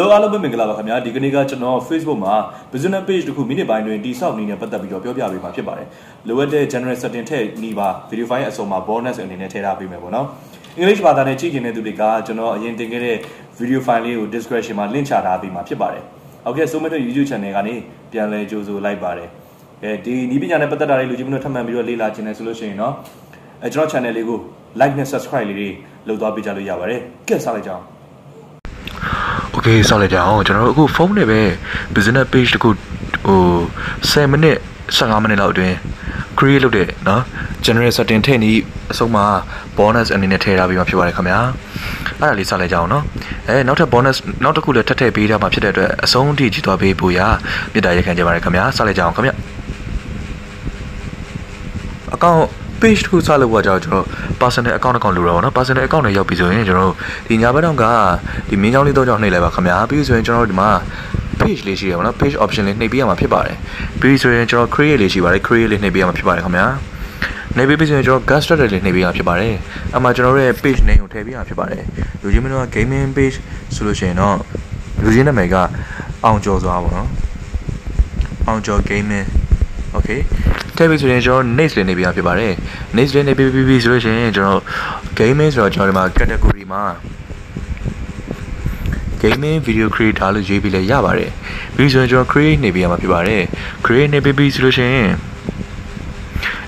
Hello, all of you, Mingala, Hamia, Diganica channel, Facebook, business page to minute by doing this out in a pata video, Pia, lower the general certain Niva, verify as my bonus and in a therapy. English Badane chicken into the car, channel, yen take video file, discretion, my lynch at Abi, my pibare. Okay, so many YouTube channel, Piale Jozo Library. The Nibian Pata, Lugino Tamamio Lila Channel solution, no? A channel, like and subscribe, Lodo Bijalo Yavare, guess I'll Okay, solid down. General go phone away. Business page to go 7 minutes, 7 minutes out there. Create load it, no? Generate certain 10 so ma bonus and in a tail of your come here. I solid down, no? Not a bonus, not a cool tate beat up a song digital baby booya. Did I can come here? Solid down, come here. Account. Page to solid watch out, personal account Lurona, personal account of your piece in general. The Yabadanga, the Minoli Dojo Neva Kamia, piece in general, page leisure, page option in Nabia Mapibare. Piece in general, create leisure, create Nabia Mapibare Kamia. Maybe piece in general, Gaston Nabia Mapibare. A major page name Tabia Mapibare. Ujimino gaming page solution, no. Ujina Mega, Joe's hour, no. Gaming. Okay. Tables in your next lane be happy by it. Next lane be solution, general gaming or Jorma category ma. Gaming video create all JB Yabare. Visual create Nabi happy by it. Create Nabi solution.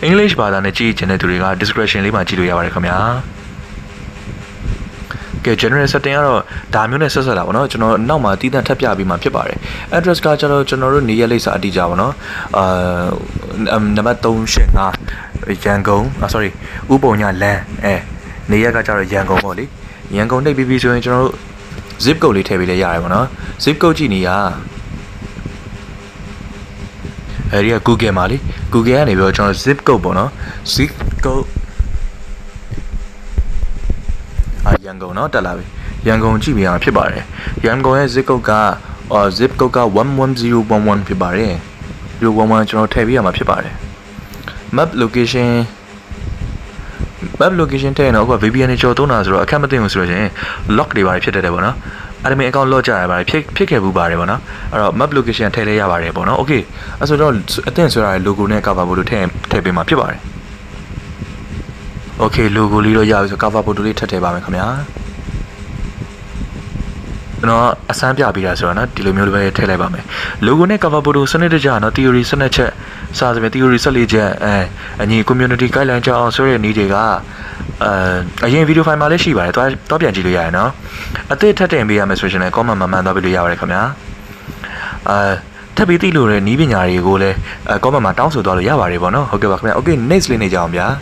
English bad and a G generator discretion lima Chilu Yavare come. General setting out Damon Sasala, no, Nama didn't tap Yabima Pibare. Address culture general nearly Sadijavano, Namaton Shenga, Yango, sorry, Ubonia La, Niagara Yango Molly, Yango Navy general Zip Go Little Yavana, Zip Go Genia Area Google Mali, Google Anywhere Zip Go Bono, Zip Go. Yango no Talavi. Yango Gibia Pibare. Yango has Zikoga or Zipkoga 11011 Pibare. You want to Tabia Pibare. Map location 10 over Vivian Chotonas or a Camatin surgeon. Lock the bar Piedabona. I may account Loja by pick a bubaribona or map location Teleyabaribona. Okay, as a don't attend I logo neck of a tape my Pibare. Okay, logo little yas a cover to later table come here. No, a Sambia Biasona, Tilumul Telebame. Logo neck of a Budu Sanitajana, theory Senator, Sazme theory Salija, and ye community guideline also Nidiga. A young video file Malaysia by Topia Giuliano. A third Tatambi administration and common Mamma W. come here. Tabiti Lure, Nibinyari Gole, a common Matanso Dollar Yavaribona, okay, next lineage Jambia.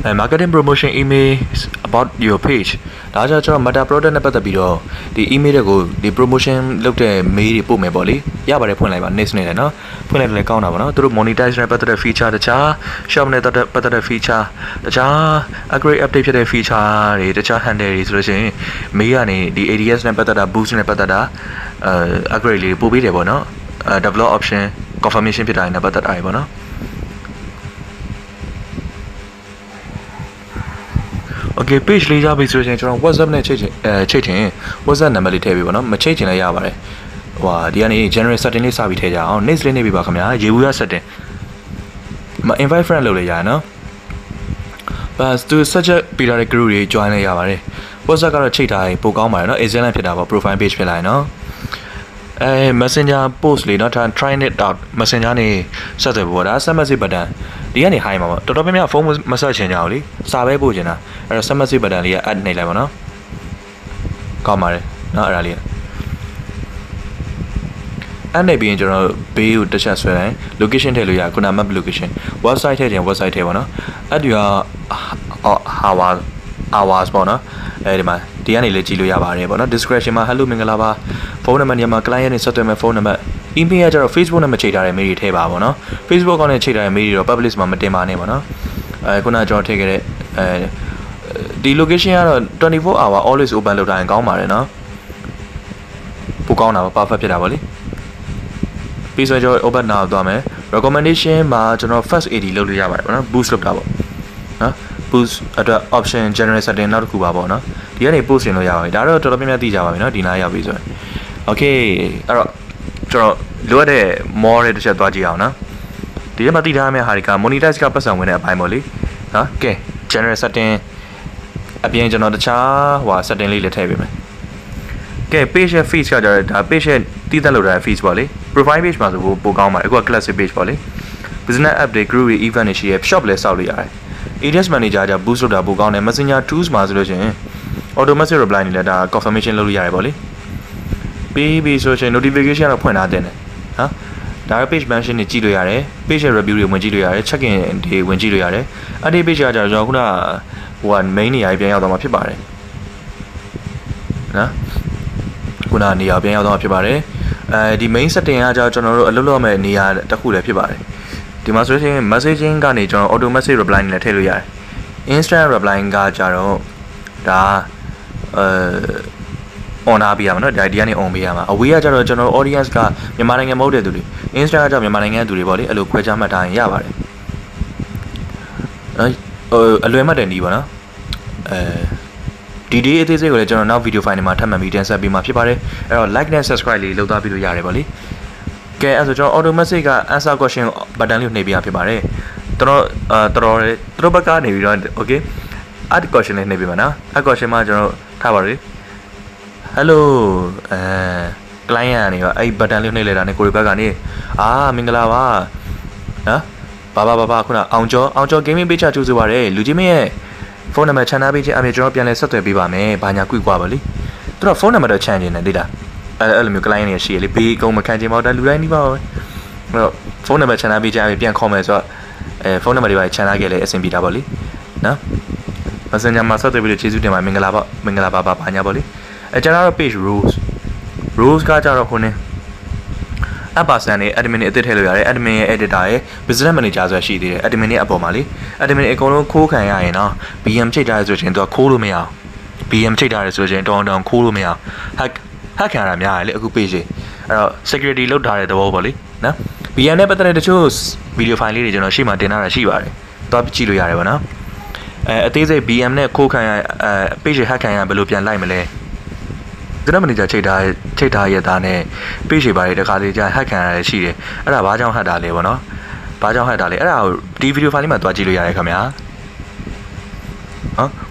Marketing promotion emails about your page. That's a matter product about the video. The email go, the promotion looked at me, put my body. Yeah, but I point like next night, no? Put it like account of to monetize about the feature, the cha, shop net the feature, the cha, a great update the feature, the cha hand is reaching me and the ADS Nepatada boost Nepatada, a greatly booby no? Develop option, confirmation behind about that I wanna. Okay, page leader be searching what's up next changing. What's that number table? No, changing a yabare. Wow, the only general certainly sabotage on next lane be back. You are certain. My invite friend Loliano. But to such a periodic group join a yabare. What's that got a cheat? I book on my no, is an profile page pilano. Messenger postly not trying it out. Messenger such a word as some as it button. The any high mama. To top me a phone was massaging out. Sabe Bujana. Or some as it button at Nilevana. Come on, not earlier. And maybe in general, be with the chest for location tell you, could not map location. What site and what site Havana? At your hours bona. Edema. The any legilu yabare, discretion my hello Mingalava. Phone number my client is certain my phone number. Email or Facebook number cheater immediate table, no? Facebook on a cheater immediate or publish mama demane, no? I could not draw take it. The location are 24-hour always open load and go marina. Pukana, Papa Piravali. Please enjoy open now, Dome. Recommendation, ma general first 80 load yaba, boost of double. boost အတွက် option generate setting နောက်တစ်ခုပါပေါ့နော်ဒီကနေ post တင်လို့ရပါတယ်ဒါတော့တော်တော်များများသိကြပါပြီနော်ဒီနားရောက်ပြီဆိုရင် okay အဲ့တော့ကျွန်တော်လိုအပ်တဲ့ more တွေတစ်ချက်သွားကြည့်အောင်နော်ဒီထဲမှာသိထားမယ့်ဟာတွေက monetize ကပတ်စံဝင်တဲ့အပိုင်းပေါ့လေနော်ကဲ generate setting အပြင်ကျွန်တော်တခြားဟို setting လေးလည်းထည့်ပေးမယ်ကဲ page ရဲ့ feed ကကြတော့ဒါ page ရဲ့တည်သက်လို့တဲ့ feed ပေါ့လေ profile page မှာဆိုပိုကောင်းပါတယ်အခုက classic page ပေါ့လေ business app တွေ group တွေ event တွေရှိရ shop လည်းစောက်လို့ရတယ် ADS manager က boost လုပ်တာပိုကောင်းတယ် messenger tools မှာဆိုလို့ရှိရင် automatic reply နေလဲဒါ confirmation လုပ်လို့ရတယ်ပေါ့လေပြီးဆိုရင် notification ကတော့ဖွင့်ထားတဲ့နော်ဒါက page mention တွေကြည့်လို့ရတယ် page review တွေဝင်ကြည့်လို့ရတယ် check in တွေဝင်ကြည့်လို့ရတယ်အဲ့ဒီ page ကကြတော့ကျွန်တော်ခုနဟိုက main နေရာပြန်ရောက်သွားမှာဖြစ်ပါတယ်နော်ခုနနေရာပြန်ရောက်သွားမှာဖြစ်ပါတယ်ဒီ main setting ကကြတော့ကျွန်တော်တို့အလုပ်လုပ်မဲ့နေရာတစ်ခုလည်းဖြစ်ပါတယ်ဒီမှာဆိုရင် messaging ကနေကျွန်တော် automatic reply နဲ့ထည့်လို့ရတယ် instant reply ကကြတော့ဒါ on အားပေးရမှာနော်ဒီကနေ on ပေးရမှာအဝေးကကြတော့ကျွန်တော် audience ကမြန်မာနိုင်ငံမဟုတ်တဲ့သူတွေ Instagram ကကြမြန်မာနိုင်ငံသူတွေပေါ့လေအဲ့လိုခွဲခြားမှတ်ထားရင်ရပါတယ်အလွယ်မှတ်တယ်နီးပါနော်ဒီအသေးစိတ်ကိုလည်းကျွန်တော်နောက် video file တွေမှာထပ်မံပြီးတင်ဆက်ပေးမှာဖြစ်ပါတယ်အဲ့တော့ like နဲ့ subscribe လေးလုပ်သွားပြီးလို့ရတယ်ပေါ့လေကဲအဲ့ဆိုကျွန်တော် automatic က answer question button လေးနှိပ်ပေးရဖြစ်ပါတယ်တော်ဘက်ကနေပြီးတော့ okay add question လေးနှိပ်ပေးပါနော် add question မှာကျွန်တော်ထားပါလေhello client ကနေပါအဲ့ button လေးနှိပ်လိုက်တာနဲ့ကိုရီဘက်ကနေမင်္ဂလာပါနော်ဘာခုနအောင်ကျော် gaming page ကျူးဆိုပါရယ်လူကြီးမင်းရဲ့ phone number ချန်ထားပေးခြင်းအပြင်ကျွန်တော်ပြန်လဲဆက်သွယ်ပေးပါမယ်ဘာညာကွိကွာပါလေသူတို့ phone number တော့ချန်နေတယ်သိလားအဲ့လိုမျိုး client တွေရှိရလေဘေးအကုန်မခံချင်ပါဘူးဒါလူတိုင်းဒီပါပဲအဲ့တော့ phone number ချန်ထားပေးခြင်းအပြင်ပြန်ခေါ်မယ်ဆိုတော့phone number တွေပါချန်ထားခဲ့လေအဆင်ပြေတာပေါ့လေနော် messenger မှာဆက်သွယ်ပြီးလို့ကျေးဇူးတင်ပါမင်္ဂလာပါဘာညာပေါ့လေကျွန်တော်တို့ page rules ကကြတော့ခုနေအပါစံနဲ့ admin တွေအသစ်ထည့်လို့ရတယ် admin ရဲ့ editor ရဲ့ business manager ဆိုတာရှိသေးတယ် admin ရဲ့အပေါ်မှာလေ admin အကုန်လုံးခိုးခံရရင်တော့ BM ချိန်ထားရဆိုရင်တော့ခိုးလို့မရအောင် BM ချိန်ထားရဆိုရင်တောင်းခိုးလို့မရအောင် hack ခံရတာများတယ်လေအခု page အဲ့တော့ security လုပ်ထားတဲ့သဘောပေါ့လေနော် BM နဲ့ပတ်သက်တဲ့တချို့ video file လေးတွေကျွန်တော်ရှေ့မှာတင်ထားတာရှိပါတယ်သွားကြည့်လို့ရတယ်ဗောနော်အသေးစိတ် BM နဲ့ခိုးခံရpage hack ခံရဘယ်လိုပြန်လိုက်မလဲကျွန်တော်မန်နေဂျာချိန်ထားရတာနဲ့ page တွေပါတယ်တခါလေကြာ hack ခံရရရှိတယ်အဲ့ဒါဘာကြောင့် hack တာလဲဗောနော်ဘာကြောင့် hack တာလဲအဲ့ဒါကိုဒီ video file လေးမှာတွားကြည့်လို့ရတယ်ခင်ဗျာ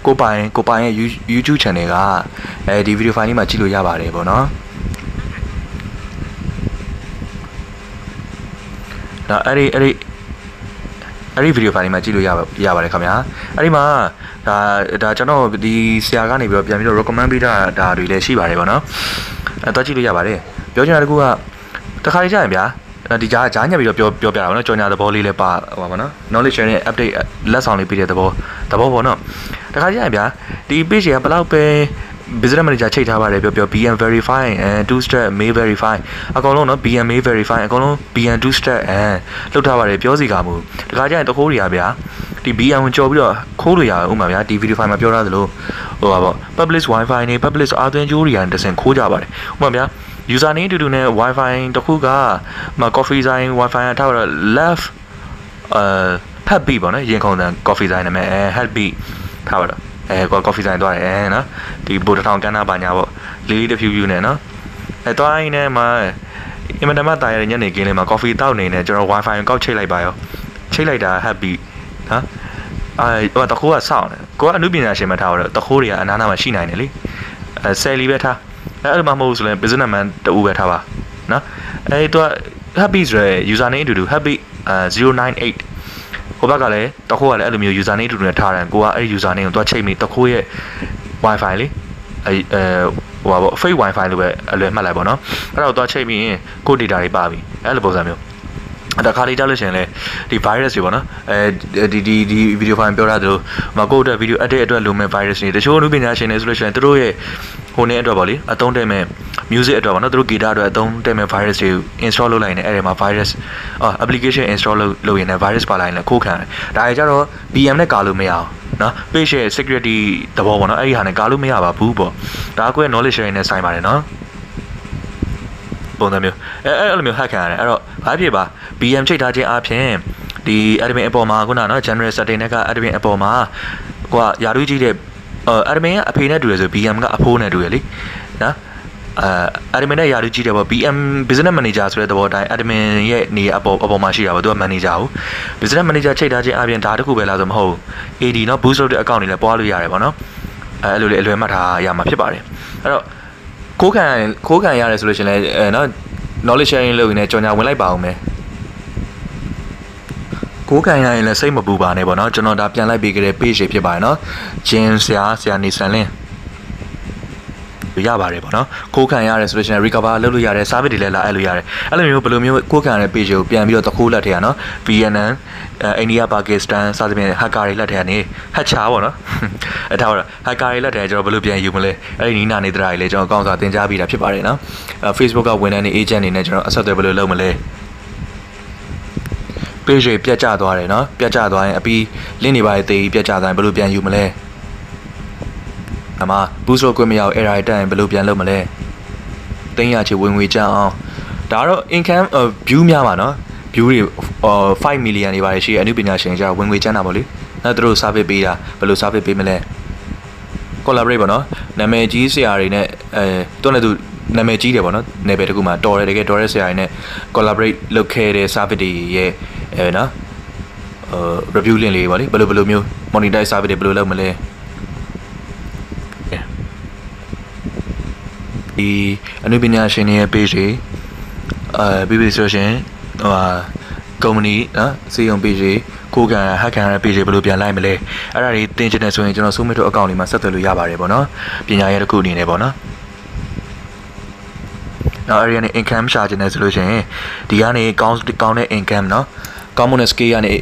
ကိုပိုင်ရဲ့ YouTube channel ကဒီ video file လေးမှာကြည့်လို့ရပါတယ်ဗောနော်ဒါအဲ့ဒီ video file လေးမှာကြည့်လို့ရပါတယ်ခင်ဗျာအဲ့ဒီမှာဒါကျွန်တော်ဒီဆရာကနေပြီးတော့ပြန်ပြီးတော့ recommend ပေးတာဒါတွေလည်းရှိပါတယ်ဗောနော်တော့ကြည့်လို့ရပါတယ်ပြောချင်တာတခုကတခါလေးကြာရင်ဗျာဒီကြားညက်ပြီးတော့ပြောပြတာဗောနော်ကြော်ညာသဘောလေးလည်းပါဟောပါနော် knowledge share နဲ့ update လက်ဆောင်လေးပေးတဲ့သဘောဗောနော်တခါကြာရင်ဗျာဒီ page ကဘယ်လောက်ပဲ business manager ချိန်ထားပါတယ်ပြော BM verify and two step mail verify အကုန်လုံးနော် BM mail verify အကုန်လုံး BM two step and လောက်ထားပါတယ်ပြောစီကမှုတခါကြာရင်တခိုးတွေကဗျာဒီ BM ကိုကြော်ပြီးတော့ခိုးလို့ရအောင်ဥမာဗျာဒီ video file မှာပြောထားသလိုဟိုပါပေါ့ public wifi နဲ့ public အာသွင်းကြိုးတွေကတဆင်ခိုးကြပါတယ်ဥမာဗျာ user name တူနဲ့ wifi တခုကcoffee sign wifi ထားတော့ left happy ပေါ့နော်ရင်ခုန်တဲ့ coffee sign နာမည်happy ထားပါတော့coffee sign သွားတယ်နော်ဒီဘိုးတစ်ထောင်ကန်းနာပါညာပေါ့လေးတစ်ဖြူဖြူနဲ့နော်သွားရင်းနဲ့မှအင်မတန်မှတာရတဲ့ညနေခင်းလေးမှာ coffee တောက်နေနေကျွန်တော် wifi ကိုကောက်ချိတ်လိုက်ပါရောချိတ်လိုက်တာ happy နော်ဟိုတခိုးကစောင့်တယ်ကိုကအနုပညာရှင်မထားတော့တခိုးတွေကအနားနာမှာရှိနိုင်တယ်လေဆယ်လီပဲထားအဲ့လိုမှမဟုတ်ဆိုရင် businessman တူပဲထားပါနော်သူက happy ဆိုရယ် user name အတူတူ happy 098ဟိုဘက်ကလည်းတခိုးကလည်းအဲ့လိုမျိုး user name အတူတူနဲ့ထားတယ်ကိုကအဲ့ user name ကိုသွားချိန်ပြီးတခိုးရဲ့ wifi လေဟိုပါပေါ့ fake wifi လို့ပဲအလွယ်မှတ်လိုက်ပါတော့အဲ့ဒါကိုသွားချိန်ပြီးရင်ကို data တွေပါပြီအဲ့လိုပုံစံမျိုးတခါလေးကြားလို့ရှိရင်လေဒီ virus တွေပေါ့နော်ဒီ video file ပြောထားသလိုမကိုတဲ့ video edit အတွက်လိုမဲ့ virus တွေတချို့အမှုပညာရှင်တွေဆိုလို့ရှိရင်တို့ရဲ့ဟိုနေအတွက်ပေါ့လေအသုံးတည့်မဲ့ music အတွက်ပေါ့နော်တို့ guitar အတွက်အသုံးတည့်မဲ့ virus တွေ install လုပ်လိုက်ရင်အဲ့ဒီမှာ virus application install လုပ်ရင်လည်း virus ပါလိုက်ရင်လည်းခိုးခံတယ်ဒါကြတော့ BM နဲ့ကာလို့မရအောင်နော် page ရဲ့ security သဘောပေါ့နော်အဲ့ဒီဟာနဲ့ကာလို့မရပါဘူးပေါ့ဒါကိုရဲ့ knowledge sharing နဲ့ဆိုင်ပါတယ်နော်ပုံစံမျိုးအဲ့လိုမျိုး hack ခံရတယ်အဲ့တော့ဘာဖြစ်ပါ BM ချိန်ထားခြင်းအပြင်ဒီ admin အပေါ်မှာခုနကနော် general setting နဲ့က admin အပေါ်မှာ ကွာယာတူးကြီးတဲ့admin ကအဖေနဲ့တူတယ်ဆို BM ကအဖိုးနဲ့တူတယ်လေနော်admin နဲ့ယာတူးကြီးတယ်ပေါ့ BM business manager ဆိုတဲ့သဘောအတိုင်း admin ရဲ့နေအပေါ်မှာရှိတာပေါ့သူက manager ကို business manager ချိန်ထားခြင်းအပြင်ဒါတခုပဲလားဆိုမဟုတ် AD เนาะ boost လုပ်တဲ့ account တွေလည်းပွားလို့ရတယ်ပေါ့နော်အဲ့လိုလေအလွယ်မှတ်ထားရမှာဖြစ်ပါတယ်အဲ့တော့ခိုးခံရတယ်ဆိုလို့ရှိရင်လည်းเนาะ knowledge sharing လုပ်ရင်လည်းကြော်ညာဝင်လိုက်ပါအောင်မယ်ကိုးကန်ရရင်လည်းစိတ်မပူပါနဲ့ပေါ့နော်ကျွန်တော်ဒါပြန်လိုက်ပေးခဲ့တဲ့ page ဖြစ်ပါတယ်နော်ဂျင်းဆရာနေဆန်လင်းရပါတယ်ပေါ့နော်ကိုးကန်ရတယ်ဆိုလို့ရှိရင် recover လုပ်လို့ရတယ် service တွေလည်းလာအဲ့လိုရတယ်အဲ့လိုမျိုးဘယ်လိုမျိုးကိုးကန်ရတဲ့ page ကိုပြန်ပြီးတော့တခိုးလက်ထဲရနော် VNN အိန္ဒိယပါကစ္စတန်စသဖြင့် hacker တွေလက်ထဲကနေ hacker ပေါ့နော်အဲ့ဒါတော့ hacker တွေလက်ထဲကျွန်တော်ဘယ်လိုပြန်ယူမလဲအဲ့ဒီနီးနာနေတဲ့တွေလည်းကျွန်တော်အကောင့်စာတင်ကြားပေးတာဖြစ်ပါတယ်နော် Facebook ကဝန်ထမ်းတွေ agent တွေနဲ့ကျွန်တော်အဆက်အသွယ်ဘယ်လိုလုပ်မလဲpage ပြတ်ကျသွားတယ်နော်ပြတ်ကျသွားရင်အပြီး link တွေပါတေးပြတ်ကျသွားရင်ဘယ်လိုပြန်ယူမလဲအမ boost လုပ်ခွင့်မရအောင် error တက်ရင်ဘယ်လိုပြန်လုပ်မလဲသိန်းရချေဝင်ငွေကျအောင်ဒါတော့ income view များပါနော် view တွေ5 million တွေပါရှိရအနုပညာရှင်ကြဝင်ငွေကျန်းတာပေါ့လေနောက်သူတို့ service ပေးတာဘယ်လို service ပေးမလဲ collaborate ပေါ့နော်နာမည်ကြီးဆရာတွေနဲ့တွန်းနေသူနာမည်ကြီးတယ်ပေါ့နော်နယ်ပယ်တစ်ခုမှာတော်တယ်တကယ်တော်တဲ့ဆရာတွေနဲ့ collaborate လုပ်ခဲ့တဲ့ service တွေရဲ့နော် review link လေးပါလေဘယ်လိုမျိုး monetize service တွေဘယ်လိုလုပ်မလဲဒီအနုပညာရှင်တွေရဲ့ page တွေပြီးဆိုရှင်company နော်စီယုံ page ကိုကန် hack ခံရတဲ့ page တွေဘယ်လိုပြန်လိုက်မလဲအဲ့ဒါတွေသင်ချင်တယ်ဆိုရင်ကျွန်တော် Summit တို့ account လေးမှာဆက်သွယ်လို့ရပါတယ်ပေါ့နော်ပညာရေးတစ်ခုအနေနဲ့ပေါ့နော်နောက်အဲ့ဒီကနေ income ရှာချင်တယ်ဆိုလို့ရှိရင်ဒီကနေကောင်းတဲ့ income နော်ကောင်းမွန်တဲ့ scale ကနေ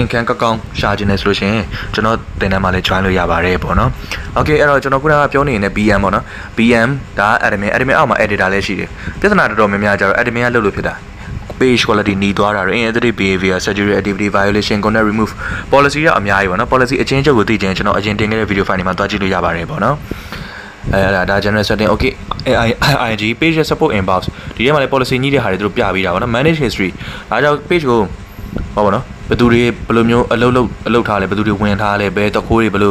income ကောင်းရှာချင်တယ်ဆိုလို့ရှိရင်ကျွန်တော်သင်တန်းမှာလည်း join လို့ရပါတယ်ပေါ့နော် okay အဲ့တော့ကျွန်တော်ခုနကပြောနေနေတဲ့ BM ပေါ့နော် BM ဒါ admin အောက်မှာ editor လည်းရှိတယ်ပြဿနာတော်တော်များများကြတော့ admin ကလုပ်လို့ဖြစ်တာ page quality หนีသွားတာတော့ inactive behavior security activity violation content remove policy ရအများကြီးပေါ့နော် policy အချင်းချုပ်ကိုသိချင်ကျွန်တော်အရင်တင်ခဲ့တဲ့ video file တွေမှာတွားကြည့်လို့ရပါတယ်ပေါ့နော်ဒါ general setting okay IG page support inbox ဒီထဲမှာလည်း policy ညှိတဲ့ဟာတွေသူတို့ပြပေးတာပေါ့နော် manage history ဒါကြောင့် page ကိုဟောပါနော်ဘယ်သူတွေဘယ်လိုမျိုးအလုပ်ထားလဲဘယ်သူတွေဝင်ထားလဲဘယ်တခိုးတွေဘယ်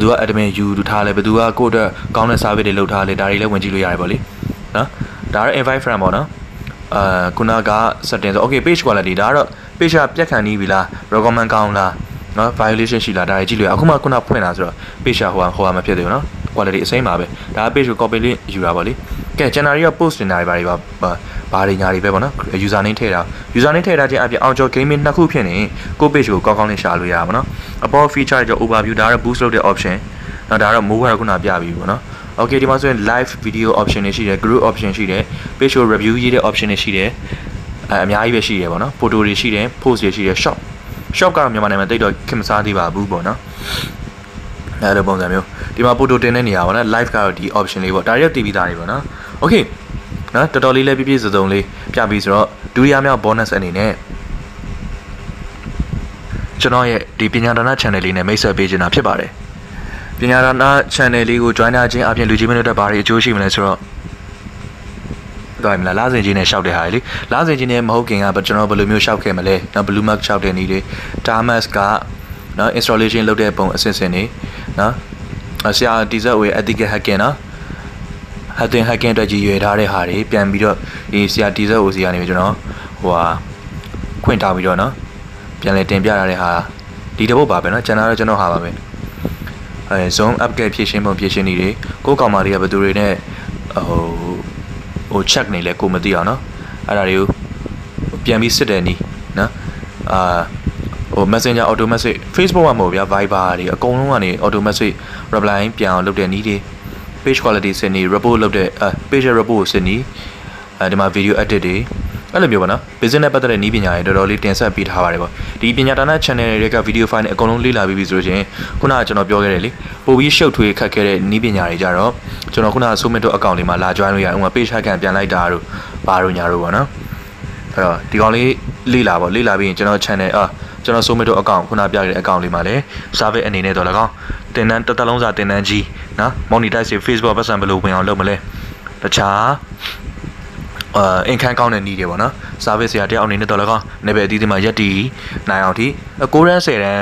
သူက admin ယူထားလဲဘယ်သူကကိုယ့်အတွက်ကောင်းတဲ့ service တွေလုပ်ထားလဲဒါတွေလည်းဝင်ကြည့်လို့ရတယ်ပေါ့လေနော်ဒါတော့ invite friend ပေါ့နော်ခုနက setting ဆို okay page quality ဒါကတော့ page ကပြတ်ခံနေပြီလား recommend ကောင်းလားနော် violation ရှိလားဒါတွေကြည့်လို့ရအခုမှခုနဖွင့်တာဆိုတော့ page ကဟိုမဖြစ်သေးဘူးနော် quality အစိမ်းပါပဲဒါက page ကို copy link ယူတာပေါ့လေကဲ channel တွေက post တင်တာတွေဘာတွေညာတွေပဲပေါ့နော် user name ထည့်တာချင်းအပြင်အောင်ကျော် gaming နှစ်ခုဖြစ်နေကို page ကိုကောင်းလေးရှာလို့ရပါတော့အပေါ် feature တွေကြော overview ဒါကတော့ boost လုပ်တဲ့ option နော်ဒါကတော့ move ကတော့ခုနပြပြီးပေါ့နော် okay ဒီမှာဆိုရင် live video option တွေရှိတယ် group option ရှိတယ် page ကို review ရေးတဲ့ option တွေရှိတယ်အများကြီးပဲရှိတယ်ပေါ့နော် photo တွေရှိတယ် post တွေရှိတယ် shop ကတော့မြန်မာနိုင်ငံမှာတိတ်တော့ခင်မစားသေးပါဘူးပေါ့နော်အဲ့လိုပုံစံမျိုးဒီမှာ photo တင်တဲ့နေရာပေါ့နော် live ကတော့ဒီ option လေးပေါ့ဒါတွေက TV သားတွေပေါ့နော် okay နော်တော်တော်လေးလည်းပြည့်စုံလေးပြပြီးဆိုတော့ဒုတိယမြောက် bonus အနေနဲ့ကျွန်တော်ရဲ့ဒီပညာဒါန channel လေးနဲ့မိတ်ဆက်ပေးချင်တာဖြစ်ပါတယ်ပညာဒါန channel လေးကို join ခြင်းအပြင်လူကြီးမင်းတို့တက်ဘာတွေအကျိုးရှိမလဲဆိုတော့တော်မလားလားစင်ကြီးနဲ့ရှောက်တဲ့ဟာလေလားစင်ကြီးနဲ့မဟုတ်ခင်ကကျွန်တော်ဘယ်လိုမျိုးရှောက်ခဲ့မလဲနော် blue mark ရှောက်တဲ့နည်းတွေ tamas ကနော် installation လုပ်တဲ့ပုံအစစ်စစ်နေနော်ဆရာတီဇက်ဝေ ethical hacking နော်hacking အတွက်ကြီးရွယ်ထားတဲ့ဟာတွေပြန်ပြီးတော့ဒီဆရာတီဇက်ဝေစီကနေကျွန်တော်ခွင့်ထားပြီးတော့နော်ပြန်လဲတင်ပြရတဲ့ဟာဒီတစ်ပုတ်ပါပဲနော်ကျွန်တော်ဟာပါပဲzone upgrade ဖြည့်ရှင်းပုံဖြည့်ရှင်းနေတယ်ကိုကောင်မလေးကဘယ်သူတွေနဲ့check နေလဲကိုမသိအောင်နော်အဲ့ဒါတွေကိုပြန်ပြီးစစ်တယ်နီးနော်messenger auto message Facebook မှာမဟုတ်ဗျာ Viber တွေအကုန်လုံးကနေ auto message reply ပြန်အောင်လုပ်တဲ့နီးတွေ page quality စစ်နီး report လုပ်တဲ့page report စစ်နီးဒီမှာ video edit တွေအဲ့လိုမျိုးပါနော် business နဲ့ပတ်သက်တဲ့နည်းပညာတွေတော်တော်လေးတင်ဆက်ပေးထားပါတယ်ပေါ့ဒီပညာဒါန channel တွေက video file နဲ့အကုန်လုံးလေ့လာပြီးပြီဆိုရင်ခုနကကျွန်တော်ပြောခဲ့တယ်လေပို့ပြီးရှုပ်ထွေးခက်ခဲတဲ့နည်းပညာတွေကြတော့ကျွန်တော်ခုနက Summit တို့ account လေးမှာလာ join လို့ရတယ်ဥပမာ page hack ပြန်လိုက်တာတို့ဘာတို့ညာတို့ပေါ့နော်အဲ့တော့ဒီကောင်လေးလေ့လာပြီးရင်ကျွန်တော် channel ကျွန်တော် Summit တို့ account ခုနပြခဲ့တဲ့ account လေးမှာလည်း service အနေနဲ့တော့၎င်းတင်တန်းတစ်လုံးစာတင်တန်းကြီးနော် monetize Facebook ပတ်စံဘယ်လိုဝင်အောင်လုပ်မလဲတခြားincome ကောင်းတဲ့နည်းတွေပေါ့နော် service ရာတယောက်အနေနဲ့တော့လည်းကောင်းနေပဲအသီးသီးမှာရက်တီနိုင်အောင်ထိ9ရန်10ရန်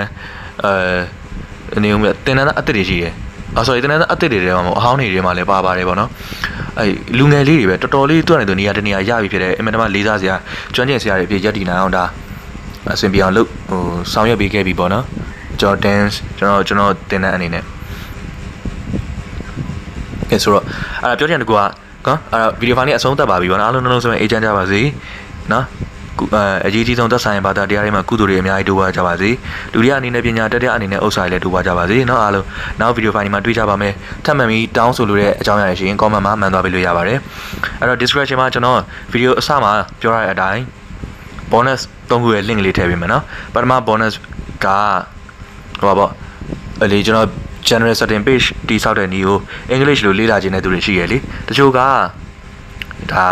နေဦးမြတင်တဲ့အစ်စ်တွေရှိတယ်sorry တင်တဲ့အစ်စ်တွေထဲမှာမဟုတ်အဟောင်းတွေထဲမှာလည်းပါပါတယ်ပေါ့နော်လူငယ်လေးတွေပဲတော်တော်လေးသူ့အနေနဲ့နေရာတနေရာရပြီဖြစ်တယ်အင်မတန်မှလေးစားစရာကျွမ်းကျင်စရာတွေအပြည့်ရက်တည်နိုင်အောင်ဒါအဆင်ပြေအောင်လုပ်ဆောင်ရွက်ပေးခဲ့ပြီပေါ့နော်ကျွန်တော် dance ကျွန်တော်တင်တဲ့အနေနဲ့ကဲဆိုတော့အဲ့ဒါပြောချင်တဲ့ကူကအဲ့ဒါဗီဒီယိုဖိုင်လေးအဆုံးသတ်ပါပြီပေါ့နော်အားလုံးနှလုံးစုံအေးချမ်းကြပါစေနော်အရေးကြီးဆုံးသက်ဆိုင်ဘာသာတရားတွေမှာကုသိုလ်တွေအများကြီးတိုးပွားကြပါစေဒုတိယအနေနဲ့ပညာတတိယအနေနဲ့ဥစ္စာတွေလည်းတိုးပွားကြပါစေเนาะအားလုံးနောက်ဗီဒီယိုဖိုင်ဒီမှာတွေ့ကြပါမယ်ထပ်မံပြီးတောင်းဆိုလိုတဲ့အကြောင်းအရာတွေရှိရင် comment မှာမှန်သွားပေးလို့ရပါတယ်အဲ့တော့ description မှာကျွန်တော်ဗီဒီယိုအစမှာပြောရတဲ့အတိုင်း bonus 3ခုရဲ့ link လေးထည့်ပေးမယ်เนาะပထမ bonus ကဟိုပါပေါ့ကျွန်တော် general setting page တိဆောက်တဲ့နည်းကို English လိုလေ့လာခြင်းတဲ့သူတွေရှိရလေတချို့ကဒါ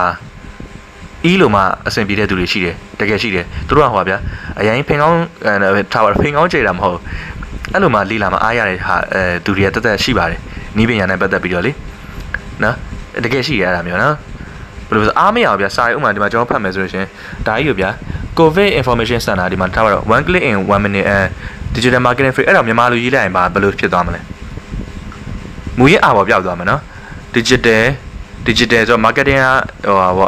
လိုမှအဆင်ပြေတဲ့သူတွေရှိတယ်တကယ်ရှိတယ်သူတို့ကဟောဗျာအရင်ဖင်ကောင်းထားပါဖင်ကောင်းကြိတာမဟုတ်အဲ့လိုမှလေးလာမှအားရတဲ့ဟာသူတွေကတက်တက်ရှိပါတယ်နီးပညာနဲ့ပတ်သက်ပြီးတော့လေနော်တကယ်ရှိရတာမျိုးနော်ဘယ်လိုဆိုအားမရအောင်ဗျာစာရုံးဥမာဒီမှာကျွန်တော်ဖတ်မယ်ဆိုလို့ရှင်ဒါကြီးကိုဗျာ COVID information center ဒီမှာထားပါတော့ one click in 1 minute digital marketing free အဲ့တော့မြန်မာလိုရေးလိုက်ရင်ဘယ်လိုဖြစ်သွားမလဲမူရင်းအားပေါ်ပြောက်သွားမယ်နော် digital ဆိုတော့ marketing က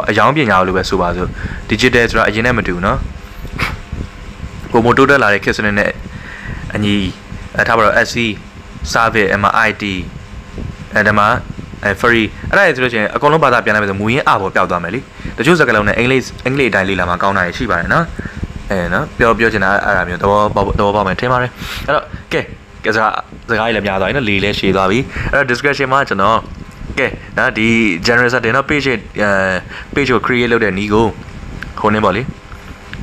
အယောင်ပညာလို့ပဲဆိုပါစို့ digital ဆိုတာအရင်နဲ့မတူเนาะကိုမိုတိုးတက်လာတဲ့ခေတ်စနစ်နဲ့အညီထားပါတော့ SC service MIT ဒါမှfree အဲ့ဒါဆိုလို့ရှိရင်အကုန်လုံးဘာသာပြန်လိုက်မယ်ဆိုမူရင်းအားပေါ်ပျောက်သွားမယ်လीတချို့စကားလုံးနဲ့အင်္ဂလိပ်အတိုင်းလေးလာမှကောင်းတာရှိပါတယ်เนาะနော်ပြောချင်တာအဲ့ဒါမျိုးသဘောပေါက်မယ်ထင်ပါတယ်အဲ့တော့ကဲစကားကြီးလည်းများသွားပြီနော်လေးလည်းရှည်သွားပြီအဲ့တော့ description မှာကျွန်တော်ကဲနော်ဒီ general setting နော် page ကို create လုပ်တဲ့နည်းကိုခေါင်းနေပါလေ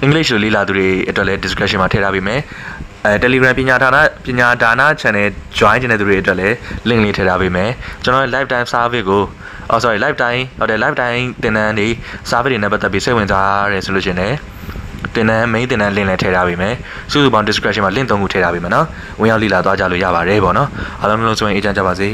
English လိုလေးလာသူတွေအတွက်လည်း description မှာထည့်ထားပေးမယ်Telegram ပညာဒါန channel join ချင်တဲ့သူတွေအတွက်လည်း link လေးထည့်ထားပေးမယ်ကျွန်တော် lifetime service ကိုlifetime ဟုတ်တယ် lifetime သင်တန်းတွေ service တွေနဲ့ပတ်သက်ပြီးစိတ်ဝင်စားရတယ်ဆိုလို့ရှင်လည်းတင်တန်း main တင်တန်း link လည်းထည့်ထားပေးမယ်စုစုပေါင်း description မှာ link 3ခုထည့်ထားပေးမယ်နော်ဝင်ရောက်လေ့လာသွားကြလို့ရပါတယ်ပေါ့နော်အားလုံးလုံးဆိုရင်အေးချမ်းကြပါစေ